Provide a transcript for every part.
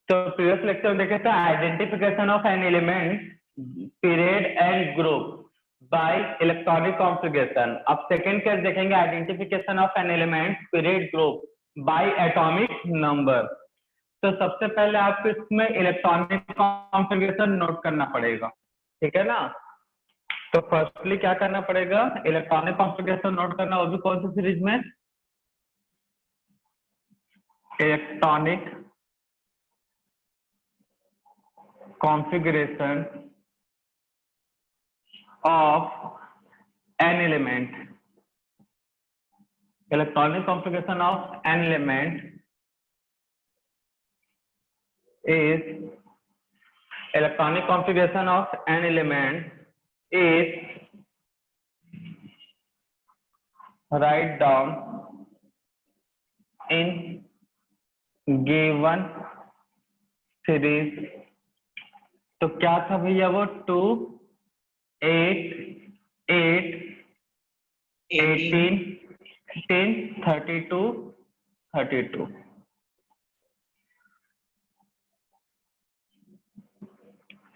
तो previous lecture में देखे थे identification of an element period and group by electronic configuration. अब सेकंड केस देखेंगे identification of an element period group by atomic number. तो सबसे पहले आपको इसमें इलेक्ट्रॉनिक कॉन्फ़िगरेशन नोट करना पड़ेगा, ठीक है ना। तो फर्स्टली क्या करना पड़ेगा, इलेक्ट्रॉनिक कॉन्फ़िगरेशन नोट करना, वो भी कौन सी सीरीज में, electronic configuration of an element. Electronic configuration of an element is electronic configuration of an element is write down in given series। तो क्या था भैया वो 2 8 8 18 10 32 32।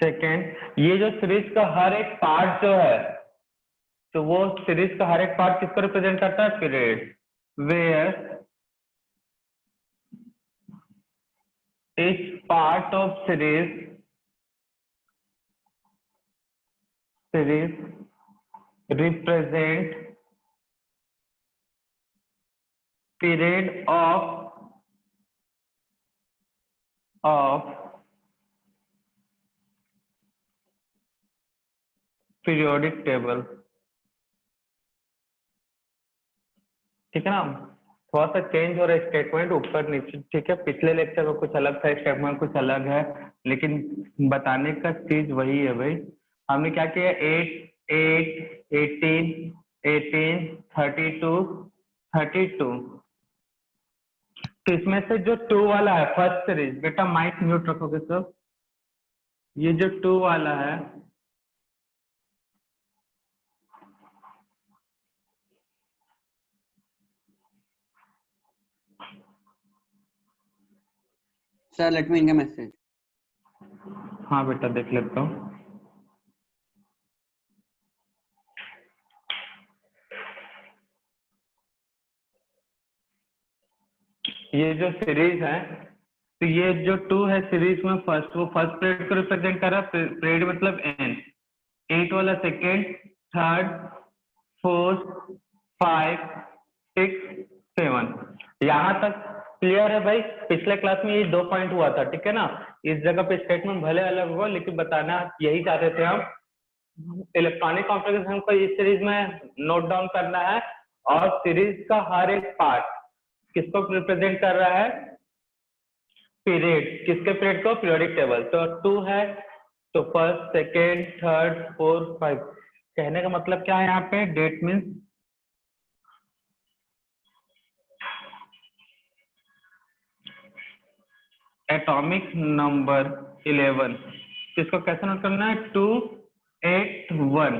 सेकेंड, ये जो सीरीज का हर एक पार्ट जो है, तो वो सीरीज का हर एक पार्ट किसको रिप्रेजेंट करता है, period. Where each part of series represent period of periodic table। ठीक है ना, थोड़ा सा चेंज हो रहा है स्टेटमेंट ऊपर नीचे, ठीक है। पिछले लेक्चर में कुछ अलग था, स्टेटमेंट कुछ अलग है, लेकिन बताने का चीज वही है भाई। हमने क्या किया, 8 8 18 18 32 32। तो इसमें से जो 2 वाला है फर्स्ट सीरीज, बेटा माइक म्यूट रखोगे सब। ये जो 2 वाला है, सर लेट मी इन मैसेज। हाँ बेटा देख लेता हूँ। ये जो सीरीज है, तो ये जो 2 है सीरीज में फर्स्ट, वो फर्स्ट पीरियड को रिप्रेजेंट कर रहा है। पीरियड मतलब एन। 8 वाला सेकेंड, थर्ड, फोर्थ, 5 6 7। यहाँ तक क्लियर है भाई। पिछले क्लास में ये 2 पॉइंट हुआ था, ठीक है ना। इस जगह पे स्टेटमेंट भले अलग हुआ, लेकिन बताना यही चाहते थे हम। इलेक्ट्रॉनिक कॉन्फ़िगरेशन को इस सीरीज में नोट डाउन करना है, और सीरीज का हर एक पार्ट किसको रिप्रेजेंट कर रहा है, पीरियड। किसके पीरियड को, पीरियोडिक टेबल। तो 2 है, तो फर्स्ट सेकेंड थर्ड फोर्थ 5। कहने का मतलब क्या है यहाँ पे, डेट मीन्स एटॉमिक नंबर 11। इसको कैसे नोट करना है, 2 8 1।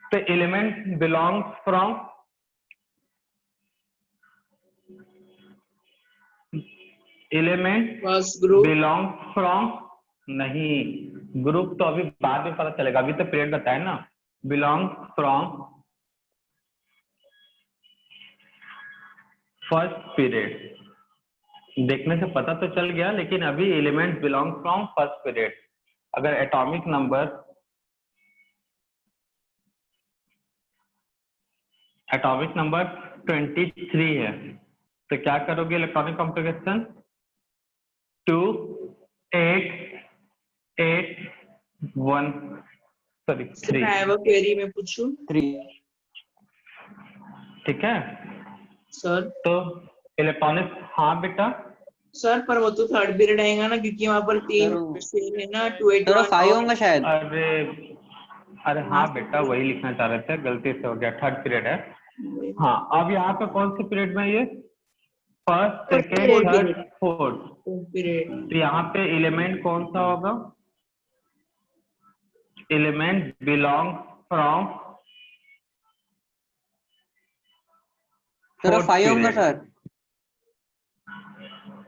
तो element belongs from, element belongs from, नहीं ग्रुप तो अभी बाद में पता चलेगा, अभी तो पीरियड बताया ना। Belongs from first period. देखने से पता तो चल गया, लेकिन अभी element belong from first period. अगर एटॉमिक नंबर 23 है, तो क्या करोगे इलेक्ट्रॉनिक कॉन्फ़िगरेशन, 2 8 8 1 सॉरी 3। मैं वो क्वेरी में पूछूं 3, ठीक है सर। तो इलेक्ट्रॉनिक, हाँ बेटा सर पर वो तो थर्ड पीरियड आएगा ना, क्योंकि वहाँ पर 3 सेम है ना, 2 8 सर 5 1। होगा शायद। अरे हाँ बेटा वही लिखना चाह रहे थे, गलती से हो गया, थर्ड पीरियड है। हाँ अब यहाँ पे कौन से पीरियड में, ये first second third fourth period. तो यहाँ पे एलिमेंट कौन सा होगा, एलिमेंट बिलोंग फ्रॉम सर 5 होगा सर।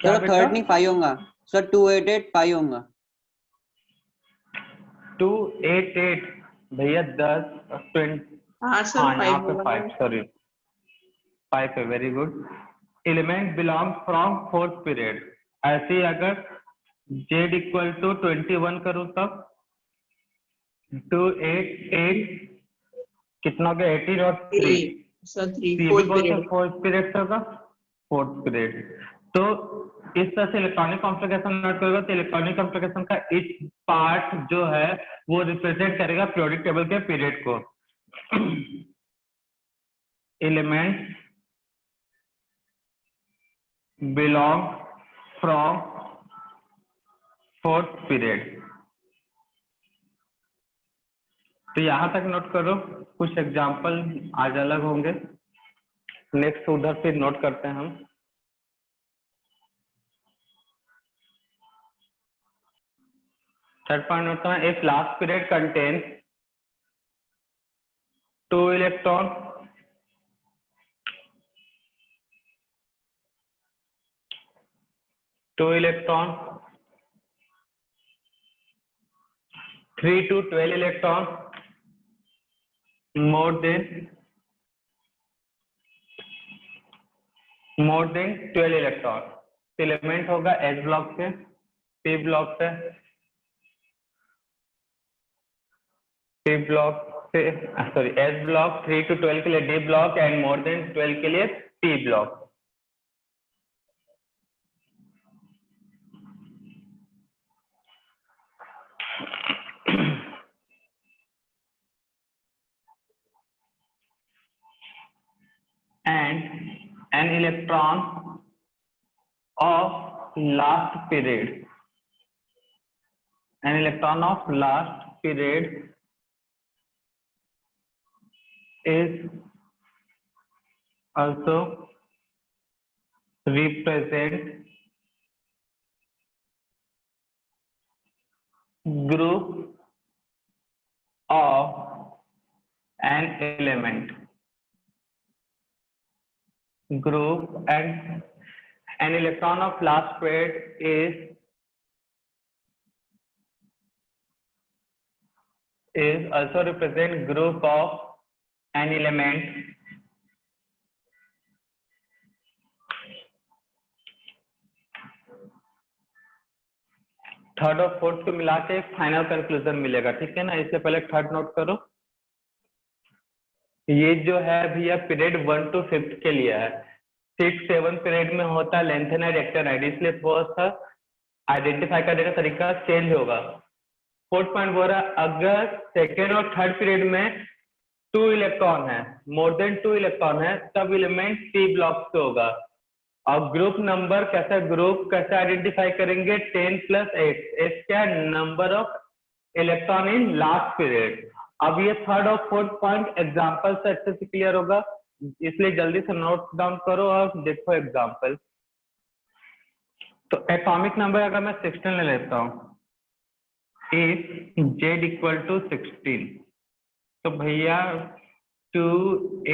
क्या सर बेटा, थर्ड नहीं 5 होगा। सर 288 पाई होगा। 288 भैया 10 20। हाँ सर हाँ यहाँ 5 पे होगा 5, ना। सॉरी 5 है, very good. Element belong from fourth period. ऐसे ही अगर z इक्वल टू 21 करूँ तब 288 कितना हो गया 18 और 3। 3 सर 3 ये भी 4th कौन सा पीरियड। फोर्थ पीरियड होगा? Fourth period. तो इस तरह से इलेक्ट्रॉनिक कॉन्फ़िगरेशन नोट करेगा तो इलेक्ट्रॉनिक कॉन्फ़िगरेशन का इच पार्ट जो है वो रिप्रेजेंट करेगा पीरियोडिक टेबल के पीरियड को। Element belong from fourth period. तो यहां तक नोट करो, कुछ एग्जाम्पल आज अलग होंगे, नेक्स्ट उधर फिर नोट करते हैं हम। थर्ड पॉइंट होता है if last period contain 2 electron two electron 3 to 12 electron more than 12 electron. Element होगा एच ब्लॉक से, पी ब्लॉक से, पी ब्लॉक से सॉरी एच ब्लॉक 3 to 12 के लिए D block and more than 12 के लिए P block. and an electron of last period, an electron of last period is also represent group of an element, group, and an electron of last period is also represent group of an element third और fourth को मिला के एक final conclusion मिलेगा, ठीक है ना। इससे पहले थर्ड नोट करो, ये जो है भैया पीरियड 1 to 5 के लिए है। 6 7 पीरियड में होता है लेंथेनाइड एक्टेनाइड, इसलिए थोड़ा सा आइडेंटिफाई करने का तरीका चेंज होगा। फोर्थ पॉइंट बोल रहा है अगर सेकेंड और थर्ड पीरियड में 2 इलेक्ट्रॉन है, मोर देन 2 इलेक्ट्रॉन है, तब एलिमेंट पी ब्लॉक से होगा। और ग्रुप नंबर कैसा, ग्रुप कैसे आइडेंटिफाई करेंगे? 10 + 8, एच क्या number of electron in last period. अब ये थर्ड और फोर्थ पॉइंट एग्जांपल से अच्छे से क्लियर होगा, इसलिए जल्दी से नोट डाउन करो और देखो एग्जांपल। तो एटॉमिक नंबर अगर मैं 16 ले लेता हूँ, इफ z = 16, तो भैया 2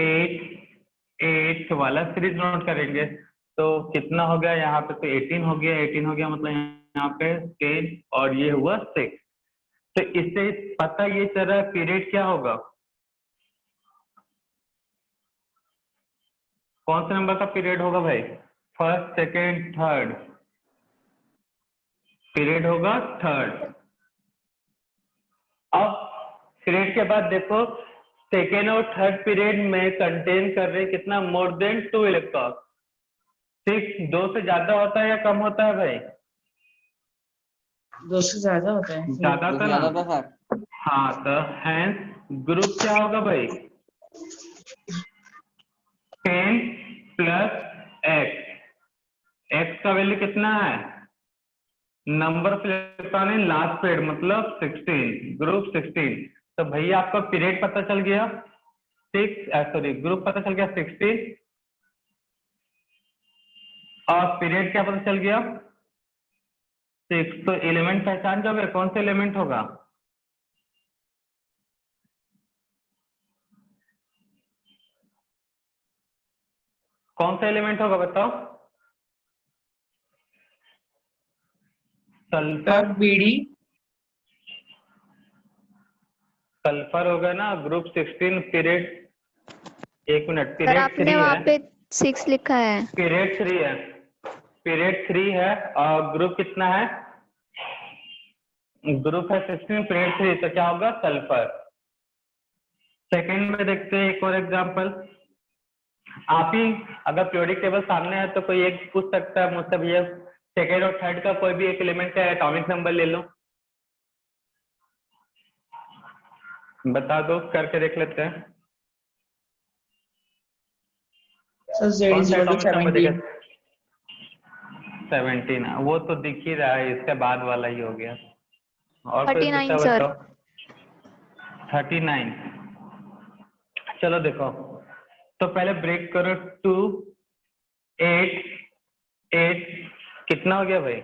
8 8 वाला सीरीज नोट करेंगे। तो कितना हो गया यहाँ पे? तो 18 हो गया, 18 हो गया मतलब यहाँ पे 10 और ये हुआ 6। तो इससे पता ये चल रहा है पीरियड क्या होगा, कौन से नंबर का पीरियड होगा भाई? फर्स्ट सेकेंड थर्ड, पीरियड होगा थर्ड। अब पीरियड के बाद देखो सेकेंड और थर्ड पीरियड में कंटेन कर रहे कितना? More than 2 electron. 6 2 से ज्यादा होता है या कम होता है भाई? 2 से ज्यादा होता है। ज्यादा था ना? ज्यादा था सर। हाँ, तो हैंस ग्रुप क्या होगा भाई? 10 + x। x का वैल्यू कितना है? Number of electron in last period मतलब 16, ग्रुप 16। तो भैया आपका पीरियड पता चल गया 6, ग्रुप पता चल गया 16 और पीरियड क्या पता चल गया 6। तो एलिमेंट पहचान जाओगे कौन सा एलिमेंट होगा? कौन सा एलिमेंट होगा बताओ? सल्फर बीडी सल्फर होगा ना ग्रुप 16 पीरियड, एक मिनट, सर पीरियड आपने 3 वहाँ है, पे 6 लिखा है। पीरियड 3 है, पीरियड 3 है और ग्रुप कितना है, ग्रुप है 16 पीरियड 3, तो क्या होगा सल्फर। सेकंड में देखते हैं एक और एग्जांपल। आप ही अगर पीरियोडिक टेबल सामने है तो कोई एक पूछ सकता है मुझसे, भैया सेकंड और थर्ड का कोई भी एक एलिमेंट का एटॉमिक नंबर ले लो, बता दो, करके देख लेते हैं। सर Z कौन इज सा इक्वल टू एटॉमिक नंबर 17। देखा, 17, वो तो दिख ही रहा है, इसके बाद वाला ही हो गया। और कोई 39 पूछा सर। बताओ। 39, चलो देखो, तो पहले ब्रेक करो 2 8 8, कितना हो गया भाई,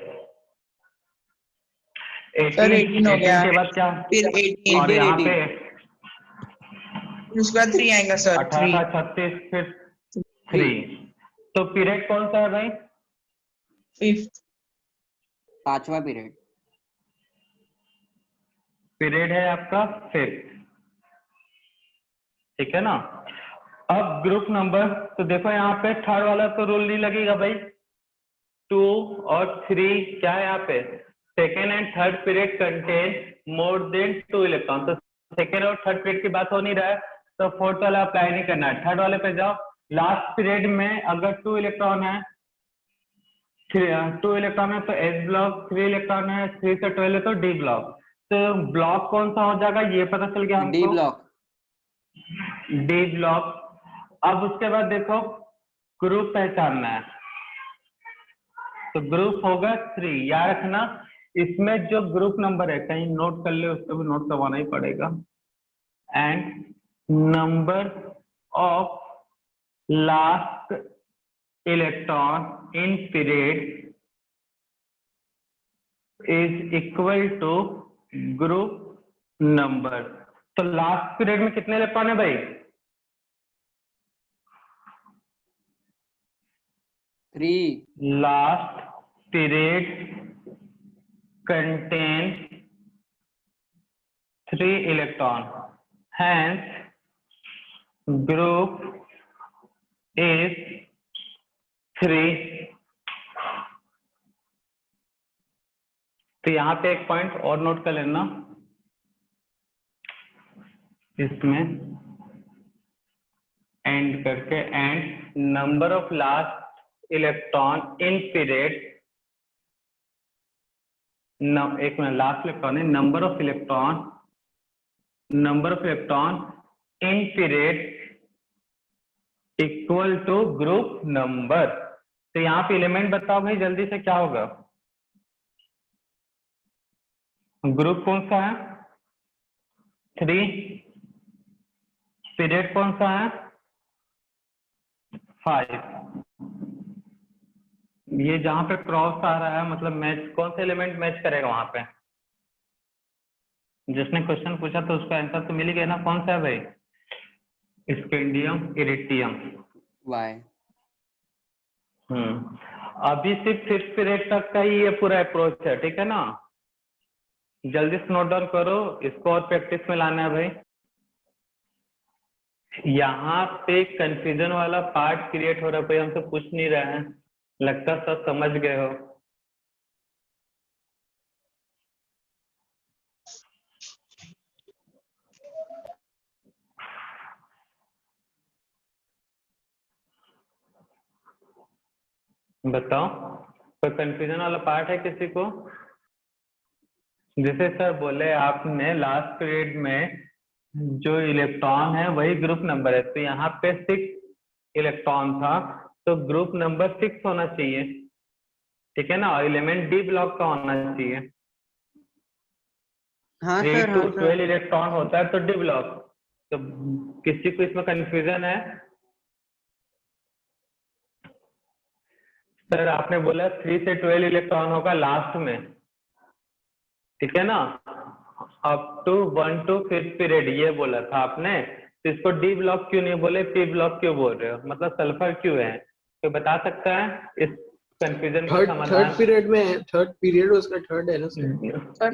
सर 18, 18 हो 18 गया, के बाद क्या, फिर 18, और यहाँ पे फिर उसके बाद 3 आएगा सर, 18 3 36, फिर 3, तो पीरियड कौन सा है भाई, 5th। 5वां पीरियड। पीरियड है आपका 5th, ठीक है ना। अब ग्रुप नंबर, तो देखो यहाँ पे थर्ड वाला तो रूल नहीं लगेगा भाई, 2 और 3 क्या है यहाँ पे, second and third period contain more than 2 electron, तो सेकेंड और थर्ड पीरियड की बात हो नहीं रहा है, तो फोर्थ वाला अप्लाई नहीं करना है, थर्ड वाले पे जाओ। लास्ट पीरियड में अगर 2 इलेक्ट्रॉन है, 2 इलेक्ट्रॉन है तो एस ब्लॉक, 3 इलेक्ट्रॉन है 3 से 12 है तो डी ब्लॉक, तो ब्लॉक कौन सा हो जाएगा ये पता चल गया डी हमको, ब्लॉक। D block. अब उसके बाद देखो ग्रुप पहचानना है, तो ग्रुप होगा 3, याद रखना इसमें जो ग्रुप नंबर है, कहीं नोट कर ले, उसको भी नोट करवाना ही पड़ेगा, and number of last electron in period is equal to group number. तो लास्ट पीरियड में कितने इलेक्ट्रॉन है भाई, 3। Last period contain 3 electron, hence group is 3। तो यहाँ पे एक पॉइंट और नोट कर लेना, इसमें एंड करके, and number of last electron in period, एक मिनट, लास्ट इलेक्ट्रॉन है, number of electron in period equal to group number. तो यहाँ पे एलिमेंट बताओ भाई जल्दी से, क्या होगा, ग्रुप कौन सा है 3, पीरियड कौन सा है 5, ये जहां पे क्रॉस आ रहा है मतलब मैच, कौन सा एलिमेंट मैच करेगा वहां पे, जिसने क्वेश्चन पूछा तो उसका आंसर तो मिल गया ना, कौन सा है भाई, स्पेंडियम इरिटियम। वाई। अभी सिर्फ 5th पीरियड तक का ही ये पूरा अप्रोच है, ठीक है ना, जल्दी से नोट डाउन करो, इसको और प्रैक्टिस में लाना है भाई। यहाँ पे कंफ्यूजन वाला पार्ट क्रिएट हो रहा है भाई, हमसे पूछ नहीं रहे हैं, लगता सब समझ गए हो। बताओ कोई कंफ्यूजन वाला पार्ट है किसी को, जैसे सर बोले आपने लास्ट पीरियड में जो इलेक्ट्रॉन है वही ग्रुप नंबर है, तो यहाँ पे 6 इलेक्ट्रॉन था, तो ग्रुप नंबर 6 होना चाहिए, ठीक है ना, और एलिमेंट डी ब्लॉक का होना चाहिए। हाँ 3 सर, to हाँ 12 सर। इलेक्ट्रॉन होता है तो डी ब्लॉक, तो किसी को इसमें कंफ्यूजन है, सर आपने बोला 3 से 12 इलेक्ट्रॉन होगा लास्ट में, ठीक है ना, up to 1 to 5th period ये बोला था आपने, तो इसको डी ब्लॉक क्यों नहीं बोले, पी ब्लॉक क्यों बोल रहे हो, मतलब सल्फर क्यों है, तो बता सकता है इस कंफ्यूजन का थर्ड समाधान। थर्ड पीरियड उसका थर्ड है ना उसका।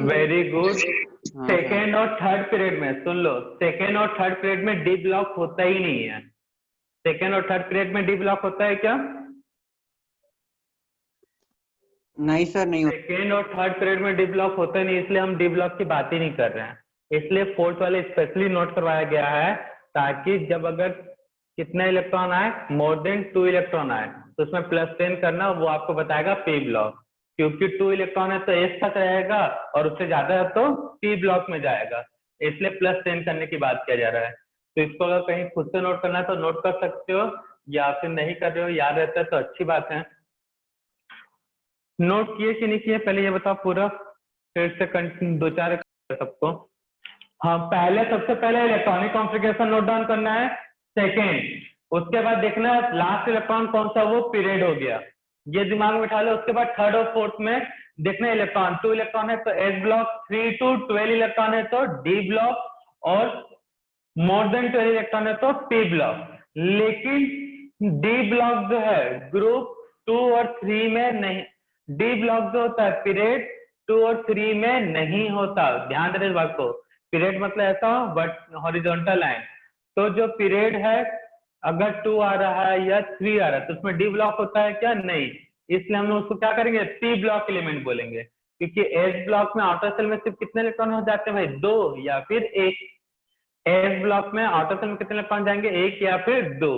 Very good. हाँ, सेकेंड और थर्ड पीरियड में सुन लो, सेकेंड और थर्ड पीरियड में डी ब्लॉक होता ही नहीं है। सेकेंड और थर्ड पीरियड में डी ब्लॉक होता है क्या? नहीं सर, नहीं होता। सेकेंड और थर्ड पीरियड में डी ब्लॉक होता नहीं, इसलिए हम डी ब्लॉक की बात ही नहीं कर रहे हैं। इसलिए फोर्थ वाले स्पेशली नोट करवाया गया है, ताकि जब अगर कितना इलेक्ट्रॉन आए, मोर देन 2 इलेक्ट्रॉन आए, तो उसमें +10 करना, वो आपको बताएगा पी ब्लॉक। क्योंकि 2 इलेक्ट्रॉन है तो एस तक रहेगा, और उससे ज्यादा है तो पी ब्लॉक में जाएगा, इसलिए +10 करने की बात किया जा रहा है। तो इसको अगर कहीं खुद से नोट करना है तो नोट कर सकते हो, या फिर नहीं कर रहे हो, याद रहता है तो अच्छी बात है। नोट किए कि नहीं किए पहले ये बताओ पूरा, फिर से दो चार सबको। हाँ, पहले सबसे पहले इलेक्ट्रॉनिक कॉन्फ़िगरेशन नोट डाउन करना है। सेकेंड, उसके बाद देखना है लास्ट इलेक्ट्रॉन कौन सा, वो पीरियड हो गया, ये दिमाग में बिठा लो। उसके बाद थर्ड और फोर्थ में देखना इलेक्ट्रॉन, 2 इलेक्ट्रॉन है तो एस ब्लॉक, 3 to 12 इलेक्ट्रॉन है तो डी ब्लॉक, और मोर देन 12 इलेक्ट्रॉन है तो पी ब्लॉक। लेकिन डी ब्लॉक जो है ग्रुप 2 और 3 में नहीं, डी ब्लॉक जो होता है पीरियड 2 और 3 में नहीं होता। ध्यान देना इस बात को। पीरियड मतलब ऐसा बट हॉरिजॉन्टल लाइन, तो जो पीरियड है अगर 2 आ रहा है या 3 आ रहा है तो उसमें डी ब्लॉक होता है क्या? नहीं। इसलिए हम लोग उसको क्या करेंगे? पी ब्लॉक एलिमेंट बोलेंगे, क्योंकि एस ब्लॉक में आउटर सेल में सिर्फ कितने इलेक्ट्रॉन हो जाते हैं भाई? 2 या फिर 1। एस ब्लॉक में आउटर सेल में कितने इलेक्ट्रॉन जाएंगे? 1 या फिर 2।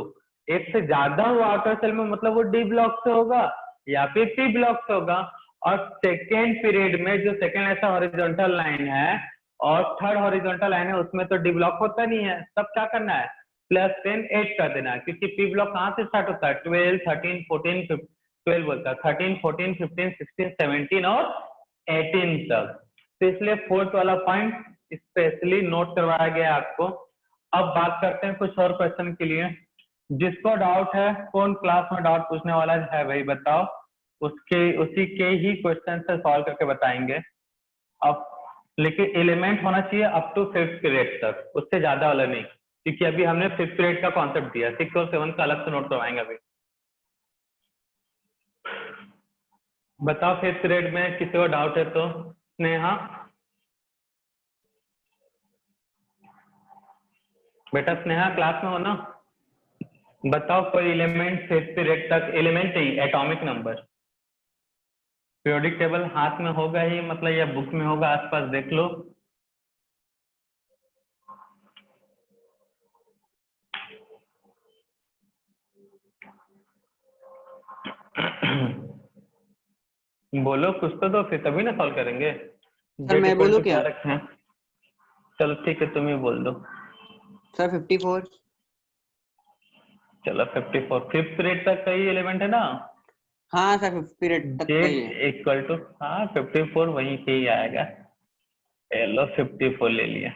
एक से ज्यादा हुआ आउटर सेल में मतलब वो डी ब्लॉक से होगा या फिर पी ब्लॉक से होगा। और सेकेंड पीरियड में जो सेकेंड ऐसा हॉरिजॉन्टल लाइन है और थर्ड हॉरिजॉन्टल लाइन है, उसमें तो डी ब्लॉक होता नहीं है। तब क्या करना है? +10 8 कर देना, क्योंकि पी ब्लॉक कहाँ से स्टार्ट होता है? 12 13 14 15, 12 बोलता है, 13 14 15 16 17 और 18 तक। तो इसलिए फोर्थ वाला पॉइंट स्पेशली नोट करवाया गया है आपको। अब बात करते हैं कुछ और क्वेश्चन के लिए। जिसको डाउट है, कौन क्लास में डाउट पूछने वाला है भाई बताओ, उसी के ही क्वेश्चन से सॉल्व करके बताएंगे। अब लेकिन एलिमेंट होना चाहिए अप टू 5th पीरियड तक, उससे ज्यादा वाला नहीं, क्योंकि अभी हमने 5th पीरियड का कॉन्सेप्ट दिया, 6 और 7 का अलग से नोट करवाएंगे अभी। बताओ 5th पीरियड में किसी को डाउट है तो? स्नेहा बेटा, स्नेहा क्लास में हो ना? बताओ कोई एलिमेंट 5th पीरियड तक, एलिमेंट नहीं एटॉमिक नंबर, पीरियोडिक टेबल हाथ में होगा ही मतलब, या बुक में होगा, आसपास देख लो। बोलो कुछ तो फिर तभी ना सॉल्व करेंगे। सर मैं बोलूं क्या? रखें? चलो ठीक है, तुम ही बोल दो। सर 54। चलो 54 5th पीरियड तक का ही एलिमेंट है ना? हाँ सर 5th पीरियड तक का ही है। इक्वल टू, हाँ 54 वहीं पे ही आएगा। चलो 54 ले लिया।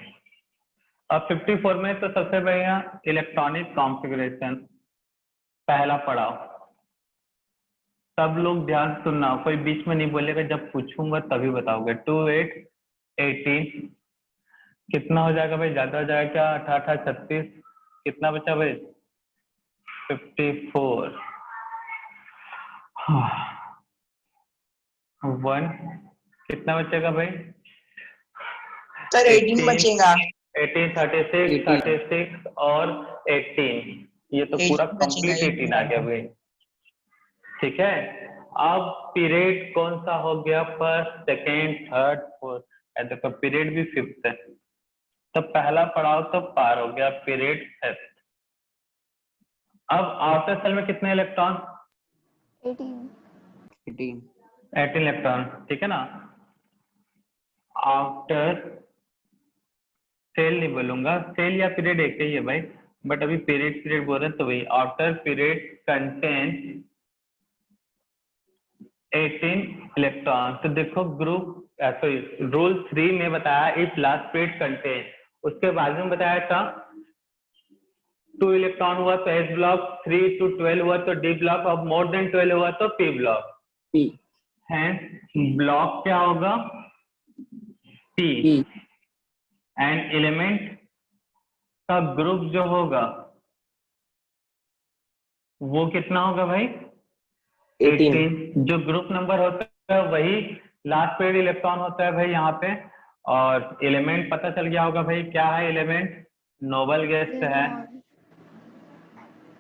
अब 54 में तो सबसे बढ़िया इलेक्ट्रॉनिक कॉन्फ़िगरेशन पहला पढ़ाओ। सब लोग ध्यान सुनना, कोई बीच में नहीं बोलेगा, जब पूछूंगा तभी बताओगे। 2 8 18 कितना हो जाएगा भाई? ज्यादा हो जाएगा क्या? 8 8 36, कितना बचा भाई? 54। 1 कितना बचेगा भाई? सर 18 बचेगा। 18 36 36 और 18, ये तो पूरा 18 बचेगा, कंप्लीट 18 आ गया भाई। ठीक है, अब पीरियड कौन सा हो गया? फर्स्ट सेकेंड थर्ड फोर्थ, देखो पीरियड भी 5th है, तो पहला पड़ाव तो पार हो गया, पीरियड 5th। अब आउटर सेल में कितने इलेक्ट्रॉन? 18 इलेक्ट्रॉन, ठीक है ना? आउटर सेल नहीं बोलूंगा, सेल या पीरियड एक ही है भाई, बट अभी पीरियड बोल रहे हैं तो वही। Outer period contain 18 electron. तो देखो ग्रुप, सॉरी रूल 3 में बताया इफ लास्ट पीरियड कंटेन, उसके बाद में बताया था 2 इलेक्ट्रॉन हुआ तो एस ब्लॉक, 3 to 12 हुआ तो डी ब्लॉक, अब मोर देन 12 हुआ तो पी ब्लॉक। पी है ब्लॉक क्या होगा? पी। एंड एलिमेंट का ग्रुप जो होगा वो कितना होगा भाई? 18। 18 जो ग्रुप नंबर होता है वही लास्ट पेड इलेक्ट्रॉन होता है भाई यहाँ पे। और एलिमेंट पता चल गया होगा भाई, क्या है एलिमेंट? नोबल गैस है।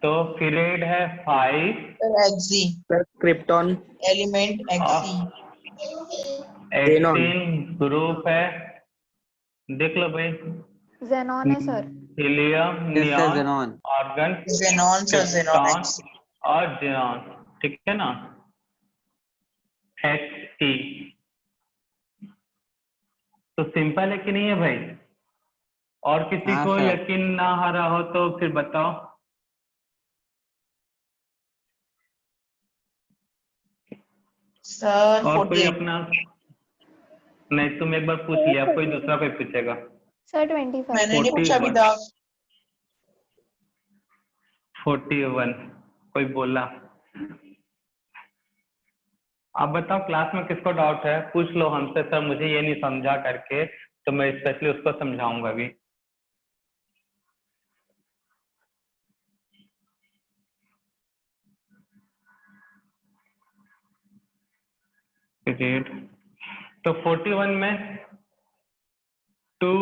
तो पीरियड है 5 Xz sir krypton element Xc 18 group है, देख लो भाई। जेनॉन है sir. Helium, yes sir, neon, xenon. Argon, xenon sir xenon krypton Xc और जिनॉन, ठीक है ना? He। तो सिंपल है कि नहीं है भाई? और किसी हाँ को सर। यकीन ना आ रहा हो तो फिर बताओ। सर और कोई 48 अपना, नहीं तुम एक बार पूछ लिया, कोई दूसरा कोई पूछेगा। सर 25। मैंने नहीं पूछा अभी 41 तक। 41 कोई बोला? आप बताओ क्लास में किसको डाउट है, पूछ लो हमसे, सर मुझे ये नहीं समझा करके, तो मैं स्पेशली उसको समझाऊंगा अभी। तो 41 में 2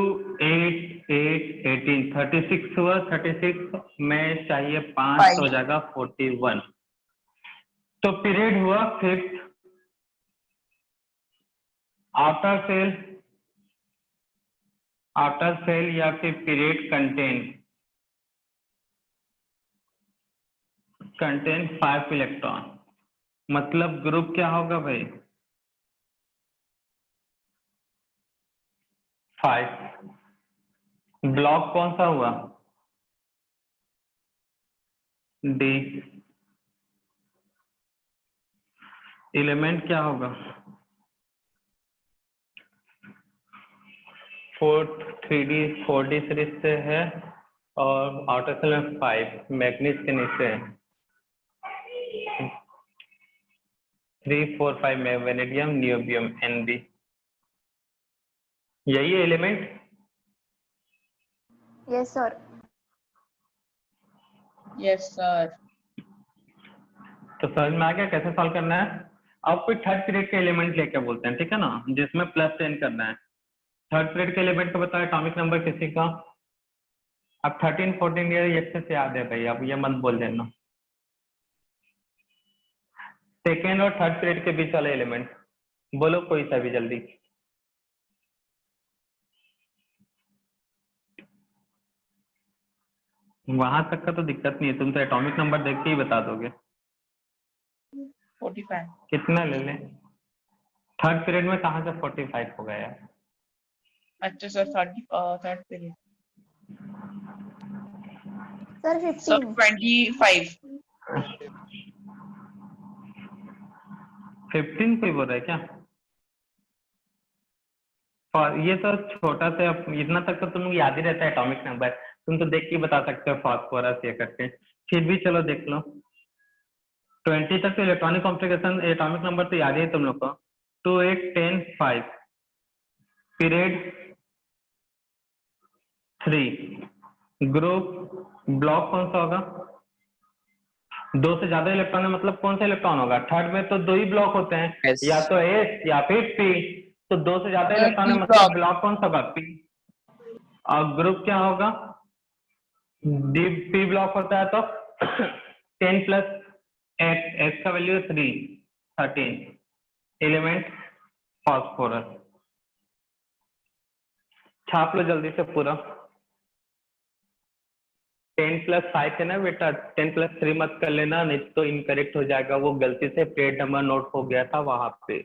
8 8 18 36 हुआ, 36 में चाहिए 5 हो जाएगा 41। तो पीरियड हुआ 5th आफ्टर सेल या फिर पीरियड कंटेन 5 इलेक्ट्रॉन। मतलब ग्रुप क्या होगा भाई? 5। ब्लॉक कौन सा हुआ? डी। एलिमेंट क्या होगा? 4D सीरीज से है और आउटर सेल में 5 मैग्नीज के नीचे है। 3 4 5 में वेनेडियम, नियोबियम, Nb। यही है element. Yes sir. Yes sir. तो समझ में आ गया कैसे सॉल्व करना है? अब कोई थर्ड पीरियड के एलिमेंट लेके बोलते हैं, ठीक है ना, जिसमें +10 करना है। थर्ड पीरियड के एलिमेंट को बताओ एटॉमिक नंबर किसी का। अब 13 14 ये अच्छे से याद है भाई, अब ये मत बोल देना। सेकेंड और थर्ड पीरियड के बीच वाले एलिमेंट बोलो कोई सा भी जल्दी। वहां तक का तो दिक्कत नहीं है, तुम तो एटॉमिक नंबर देख के ही बता दोगे। 45 कितना ले लें? थर्ड पीरियड में कहाँ से 45 हो गया यार? अच्छा sir 30 third period sir sir 15। 25 15 कोई बोल रहा है क्या? और ये तो छोटा सा, इतना तक तो तुम याद ही रहता है एटॉमिक नंबर, तुम तो देख के बता सकते हो फास्फोरस ये करके। फिर भी चलो देख लो, 20 तक तो इलेक्ट्रॉनिक कॉन्फ़िगरेशन एटॉमिक नंबर तो याद ही है तुम लोग को। 2 8 10 5 पीरियड 3 ग्रुप ब्लॉक कौन सा होगा? 2 से ज्यादा इलेक्ट्रॉन है, मतलब कौन सा इलेक्ट्रॉन होगा? थर्ड में तो 2 ही ब्लॉक होते हैं, Yes. या तो एस या फिर पी। तो 2 से ज्यादा इलेक्ट्रॉन है, P मतलब block। ब्लॉक कौन सा होगा? पी। और ग्रुप क्या होगा? डी पी ब्लॉक होता है तो 10 प्लस एक्स, एक्स का वैल्यू 3 13 एलिमेंट फास्फोरस। छाप लो जल्दी से पूरा। 10 प्लस 5 है ना बेटा, 10 प्लस 3 मत कर लेना, नहीं तो इनकरेक्ट हो जाएगा, वो गलती से पेज नंबर नोट हो गया था वहां पे।